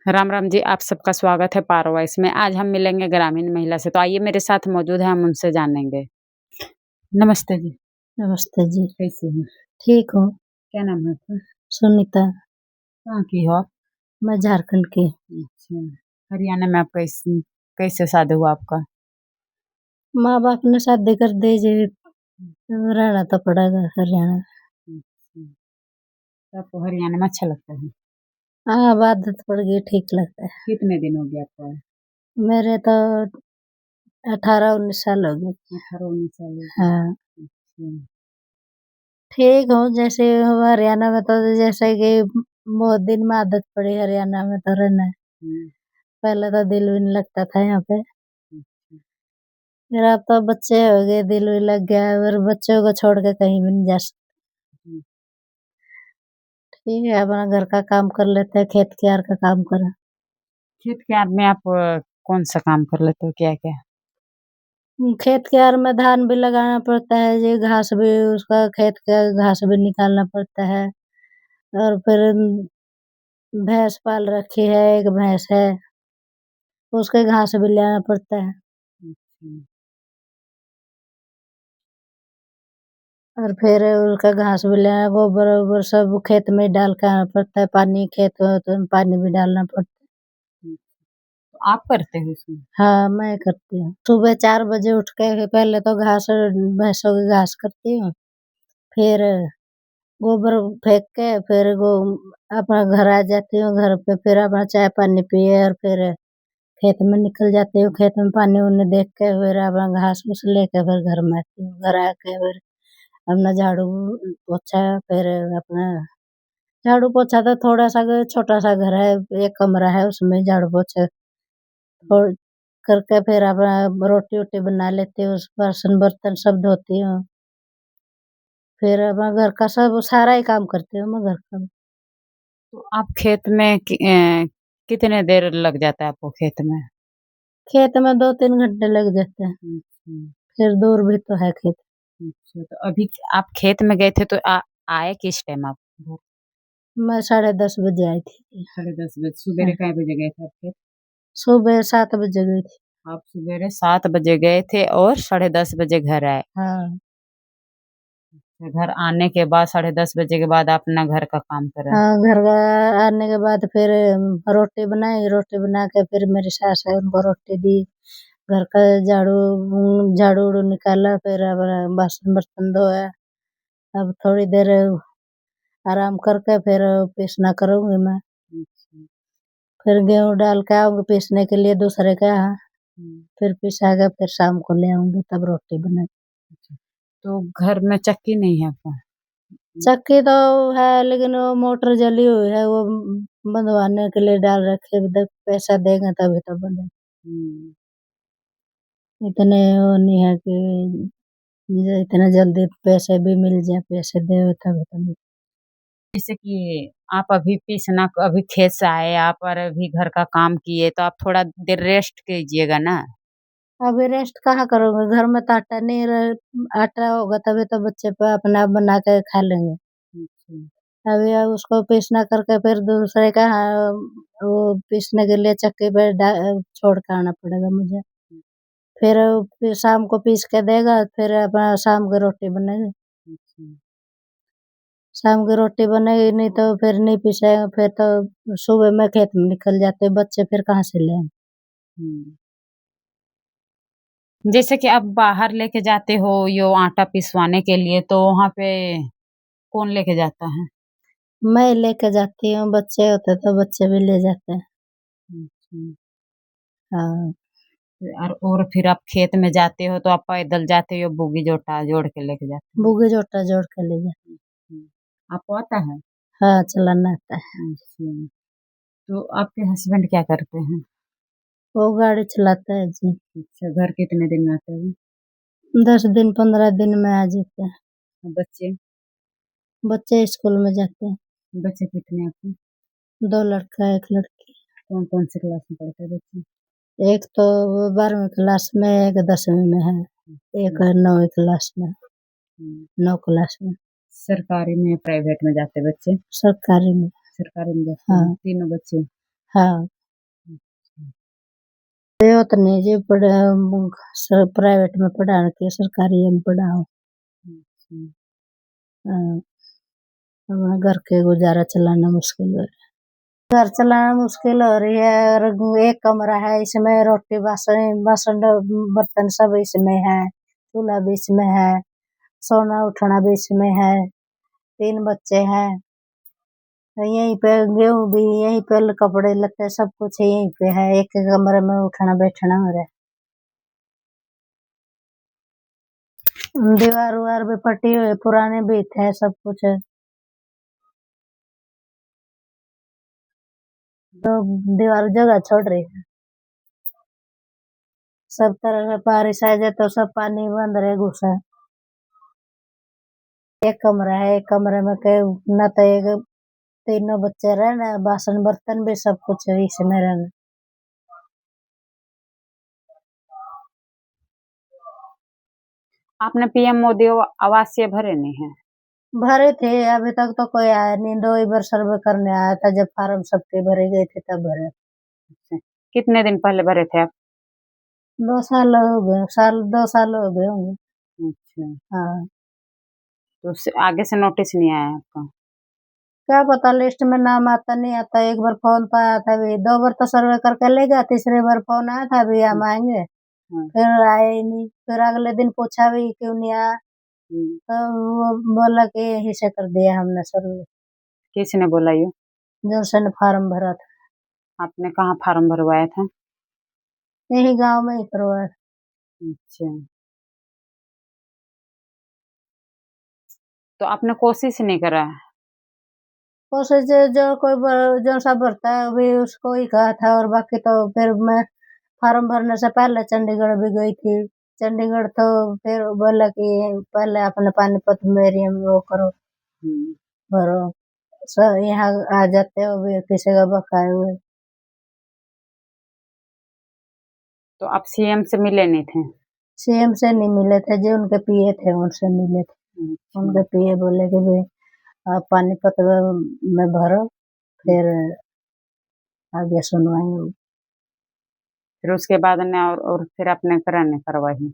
राम राम जी, आप सबका स्वागत है पारो वॉइस में। आज हम मिलेंगे ग्रामीण महिला से, तो आइए मेरे साथ मौजूद है, हम उनसे जानेंगे। नमस्ते जी। नमस्ते जी। कैसी हैं? ठीक हूँ। क्या नाम है आपका? सुनीता। कहाँ की हो आप? मैं झारखंड की। अच्छा। हरियाणा में आप कैसे शादी हुआ आपका? माँ बाप ने शादी कर दी जी, रहना तो पड़ेगा हरियाणा। अच्छा। तो आपको हरियाणा में अच्छा लगता है? हाँ, अब आदत पड़ गई, ठीक लगता है। कितने दिन हो गए आपको आए? मेरे तो 18-19 साल हो गए। 18-19 साल हो गए। हाँ, अच्छा। ठीक हूँ। जैसे हरियाणा में तो जैसे कि बहुत दिन में आदत पड़ी हरियाणा में तो रहना है। हम्म, पहले तो दिल भी नहीं लगता था यहाँ पे, अच्छा। फिर अब तो बच्चे हो गए, दिल भी लग गया और बच्चों को छोड़ के कहीं भी नहीं जा सकते। हम्म, ठीक है, अपना घर का काम कर लेते हैं, खेत क्यार का काम करें। खेत के में आप कौन सा काम कर लेते हो, क्या क्या? खेत क्यार में धान भी लगाना पड़ता है जी, घास भी उसका खेत का घास भी निकालना पड़ता है। और फिर भैंस पाल रखी है, एक भैंस है, उसके घास भी लाना पड़ता है। अच्छा। और फिर उसका घास भी लाना, गोबर वोबर सब खेत में डाल के आना पड़ता है। पानी खेत हो तो पानी भी डालना पड़ता है। तो आप करते हो इसमें? हाँ, मैं करती हूँ। सुबह 4 बजे उठ के पहले तो घास, भैंसों की घास करती हूँ, फिर गोबर फेंक के फिर अपना घर आ जाती हूँ। घर पे फिर अपना चाय पानी पिए और फिर खेत में निकल जाती हूँ। खेत में पानी उनी देख के फिर अपना घास फूस लेके फिर घर में आती हूँ। घर आके फिर अपना झाड़ू पोछा, फिर अपना झाड़ू पोछा तो थोड़ा सा छोटा सा घर है, एक कमरा है, उसमें झाड़ू पोछा और करके फिर अपना रोटी वोटी बना लेती हूँ, बर्तन बर्तन सब धोती हूँ। फिर अपना घर का सब सारा ही काम करती हूँ मैं घर का। तो आप खेत में कितने देर लग जाता है आपको खेत में? खेत में 2-3 घंटे लग जाते हैं। अच्छा। फिर दूर भी तो है खेत। अच्छा, तो अभी आप खेत में गए थे तो आए किस टाइम आप घर? मैं 10:30 बजे आई थी। 10:30 बजे। सवेरे हाँ, कै बजे गए थे आप खेत? सुबह 7 बजे गई थी। आप सवेरे 7 बजे गए थे और 10:30 बजे घर आए। हाँ, फिर घर आने के बाद 10:30 बजे के बाद अपना घर का काम करा। हाँ, घर आने के बाद फिर रोटी बनाई, रोटी बना के फिर मेरी सास है उनको रोटी दी। घर का झाड़ू उड़ू निकाला, फिर अब बासन बर्तन धोया। अब थोड़ी देर आराम करके फिर पीसना करूँगी मैं। अच्छा। फिर गेहूँ डाल के आऊँगी पीसने के लिए दूसरे के यहाँ। हम्म, फिर पिसा के फिर शाम को ले आऊँगी, तब रोटी बना। अच्छा। तो घर में चक्की नहीं है आपका? चक्की तो है लेकिन वो मोटर जली हुई है, वो बंधवाने के लिए डाल रखी है। पैसा देंगे तभी तो बने। हम्म, इतने वो नहीं है कि मुझे इतना जल्दी पैसे भी मिल जाए, पैसे दे तभी तो मिले। जैसे कि आप अभी पीसना, अभी खेत से आए आप और अभी घर का काम किए, तो आप थोड़ा देर रेस्ट कीजिएगा ना। अभी रेस्ट कहाँ करोगे, घर में तो आटा नहीं रह, आटा होगा तभी तो बच्चे पे अपना आप बना के खा लेंगे। अच्छा। अभी अब उसको पीसना करके फिर दूसरे का वो पीसने के लिए चक्की पे छोड़ के आना पड़ेगा मुझे। फिर शाम को पीस के देगा, फिर अपना शाम की रोटी बनेगी। अच्छा। शाम की रोटी बनेगी नहीं तो फिर नहीं पीसेगा, फिर तो सुबह में खेत में निकल जाते बच्चे, फिर कहाँ से ले आएं? हम्म। जैसे कि आप बाहर लेके जाते हो यो आटा पिसवाने के लिए, तो वहाँ पे कौन लेके जाता है? मैं लेके जाती हूँ, बच्चे होते तो बच्चे भी ले जाते हैं। अच्छा। हाँ, और फिर आप खेत में जाते हो तो आप पैदल जाते हो, बोगी जोटा जोड़ के लेके जाते हो? बुगी जोटा जोड़ के ले जाते। आपको आता है? हाँ, चलाना आता है। अच्छा। तो आपके हस्बैंड क्या करते हैं? वो गाड़ी चलाता है जी। अच्छा, घर कितने दिन में आते हैं? 10 दिन 15 दिन में आ जाते हैं। और बच्चे? बच्चे स्कूल में जाते हैं। बच्चे कितने आपके? 2 लड़का 1 लड़की। कौन कौन से क्लास में पढ़ते हैं बच्चे? एक तो 12वीं क्लास में, एक 10वीं में है, अच्छा। एक 9वीं क्लास में, हम्म। 9 क्लास में। सरकारी में प्राइवेट में जाते बच्चे? सरकारी में। सरकारी में जाते हैं हाँ, तीनों बच्चे? हाँ अच्छा। ये तो निजी पढ़े प्राइवेट में पढ़ा के सरकारी में पढ़ाओ। अच्छा। हाँ, हमारे घर के गुजारा चलाना मुश्किल है। घर चलाना मुश्किल हो रही है और एक कमरा है इसमें रोटी बासन बासन बर्तन सब इसमें है, चूल्हा भी इसमें है, सोना उठना भी इसमें है, 3 बच्चे हैं, यहीं पे गेहूं भी यहीं पे, कपड़े लत्ते सब कुछ यहीं पे है, एक कमरे में उठना बैठना हो रहा है। दीवार उवार भी फटी हुई पुराने भी थे सब कुछ है। तो दीवार जगह छोड़ रही है, सब तरह से बारिश आ जाए तो सब पानी बंद रहे घुसा। एक कमरा है, एक कमरे में के न तो एक 3 बच्चे रहना, बासन बर्तन भी सब कुछ है इसमें रहना। आपने पीएम मोदी आवास ये भरे नहीं है? भरे थे, अभी तक तो कोई आया नहीं, 2 ही बार सर्वे करने आया था, जब फार्म सबके भरे गए थे तब भरे। अच्छा। कितने दिन पहले भरे थे आप? 2 साल हो गए, 2 साल हो गए होंगे। अच्छा। हाँ, तो उससे आगे से नोटिस नहीं आया आपका? क्या पता लिस्ट में नाम आता नहीं आता। एक बार फोन तो आया था, भी 2 बार तो सर्वे करके ले गया, तीसरी बार फोन आया था भी हम आएंगे, हाँ। फिर आए ही नहीं। फिर अगले दिन पूछा भी क्यों नहीं आया, तो वो बोला कि यहीं से कर दिया हमने सर्वे। किसने बोला ये? जो फार्म भरा था, आपने कहाँ फार्म भरवाया था? यही गांव में ही करवाया। अच्छा। तो आपने कोशिश नहीं करा? कोशिश जो कोई जो सा भरता है अभी उसको ही कहा था, और बाकी तो फिर मैं फार्म भरने से पहले चंडीगढ़ भी गई थी। चंडीगढ़ तो फिर बोला कि पहले अपने पानीपत में एरिया में वो करो, हम्म। भरो, सर यहाँ आ जाते हो भी किसी का बकाए हुए। तो आप सीएम से मिले नहीं थे? सीएम से नहीं मिले थे, जो उनके पीए थे उनसे मिले थे। अच्छा। उनके पीए बोले कि भाई आप पानीपत में भरो, फिर आगे सुनवाई होगी। फिर उसके बाद ने और फिर आपने कराने करवाई?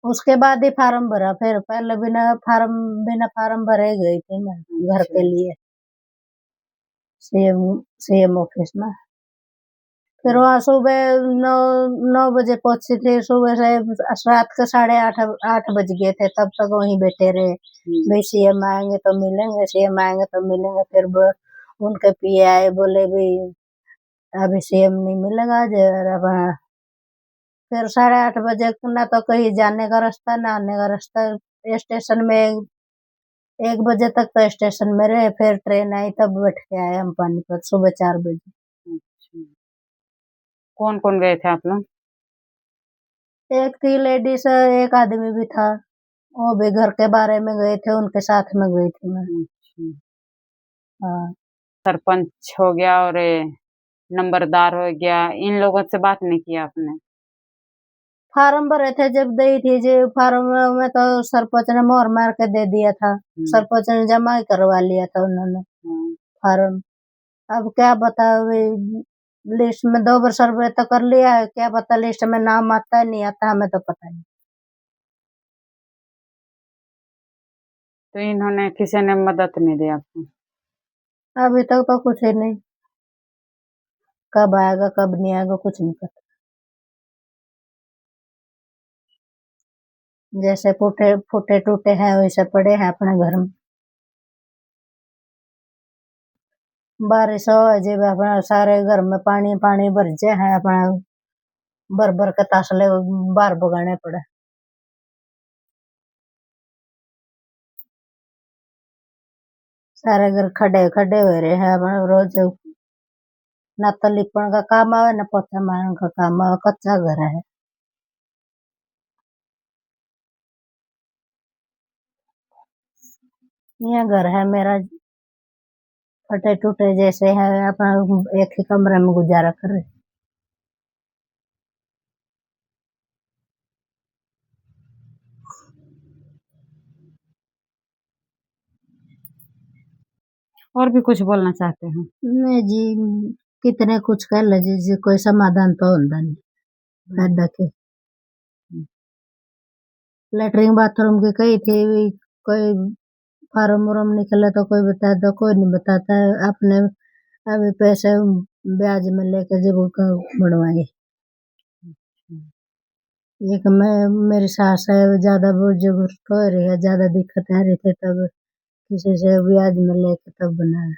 उसके बाद ही फार्म भरा, फिर पहले बिना फार्म भरे गई थी मैं घर अच्छा। के लिए सीएम सीएम ऑफिस में। फिर वहाँ सुबह 9 बजे पहुंची थी, सुबह से रात के 8:30 बज गए थे, तब तक वहीं बैठे रहे। भाई सीएम आएंगे तो मिलेंगे, सीएम आएंगे तो मिलेंगे। फिर उनके पीए आए, बोले भी अभी सीएम नहीं मिलेगा आज। अब फिर 8:30 बजे ना तो कहीं जाने का रास्ता ना आने का रास्ता। स्टेशन में 1 बजे तक तो स्टेशन में रहे, फिर ट्रेन आई तब बैठ के आए हम पानीपत सुबह 4 बजे। अच्छा। कौन कौन गए थे आप लोग? एक थी लेडीज, एक आदमी भी था, वो भी घर के बारे में गए थे, उनके साथ में गई थी मैं। अच्छा। हाँ, सरपंच हो गया और नंबरदार हो गया, इन लोगों से बात नहीं किया आपने? फार्म भरे थे जब दी थी जी, फार्म में तो सरपंच ने मोहर मार के दे दिया था। सरपंच ने जमा ही करवा लिया था उन्होंने फार्म। अब क्या बता, लिस्ट में 2 बार सर्वे तो कर लिया है, क्या पता लिस्ट में नाम आता है नहीं आता, हमें तो पता नहीं। तो इन्होंने किसी ने मदद नहीं दी आपको? अभी तक तो कुछ ही नहीं, कब आएगा कब नहीं आएगा कुछ नहीं पता। जैसे फूटे फूटे टूटे हैं वैसे पड़े हैं अपने घर में। बारिश हो जब अपना सारे घर में पानी पानी भर जाए है, अपना भर भर के तसले बाहर भगाने पड़े। सारे घर खड़े खड़े हुए रहे हैं अपना रोज, ना तो लिपण का काम आवे ना पोछा मारने का काम आवे, कच्चा घर है। ये घर है मेरा, फटे टूटे जैसे है, अपना एक ही कमरे में गुजारा कर रहे। और भी कुछ बोलना चाहते हैं? नहीं जी। कितने कुछ कर ले जी कोई समाधान तो होता नहीं फायदा के। लेटरिन बाथरूम की कही थी कोई फार्म उर्म निकले तो कोई बता दो, कोई नहीं बताता है। अपने अभी पैसे ब्याज में लेके जब बनवाए। एक मैं मेरी सास है ज्यादा जरूरत हो रही है, ज्यादा दिक्कत आ रही थी तब किसी से ब्याज में लेके तब बनाया।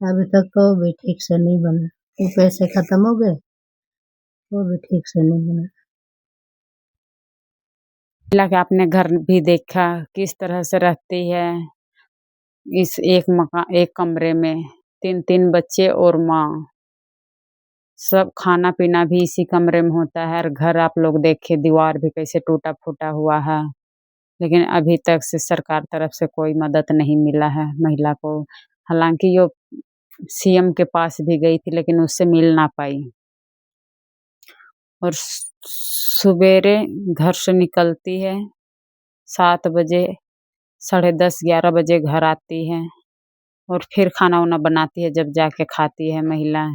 अभी तक तो भी ठीक से नहीं बना, वो पैसे खत्म हो गए, वो भी ठीक से नहीं बना। महिला के आपने घर भी देखा किस तरह से रहती है इस एक कमरे में, 3 बच्चे और माँ, सब खाना पीना भी इसी कमरे में होता है। और घर आप लोग देखे दीवार भी कैसे टूटा फूटा हुआ है, लेकिन अभी तक से सरकार तरफ से कोई मदद नहीं मिला है महिला को। हालांकि यो सीएम के पास भी गई थी लेकिन उससे मिल ना पाई। और सवेरे घर से निकलती है 7 बजे, 10:30-11 बजे घर आती है और फिर खाना वाना बनाती है, जब जाके खाती है महिला।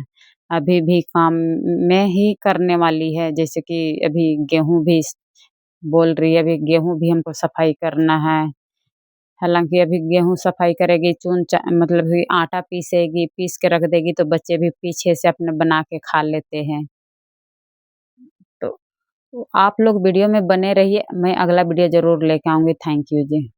अभी भी काम में ही करने वाली है, जैसे कि अभी गेहूँ भी बोल रही है, अभी गेहूँ भी हमको सफाई करना है। हालांकि अभी गेहूँ सफाई करेगी, मतलब आटा पीसेगी, पीस के रख देगी तो बच्चे भी पीछे से अपने बना के खा लेते हैं। तो आप लोग वीडियो में बने रहिए, मैं अगला वीडियो ज़रूर लेके आऊँगी। Thank you ji.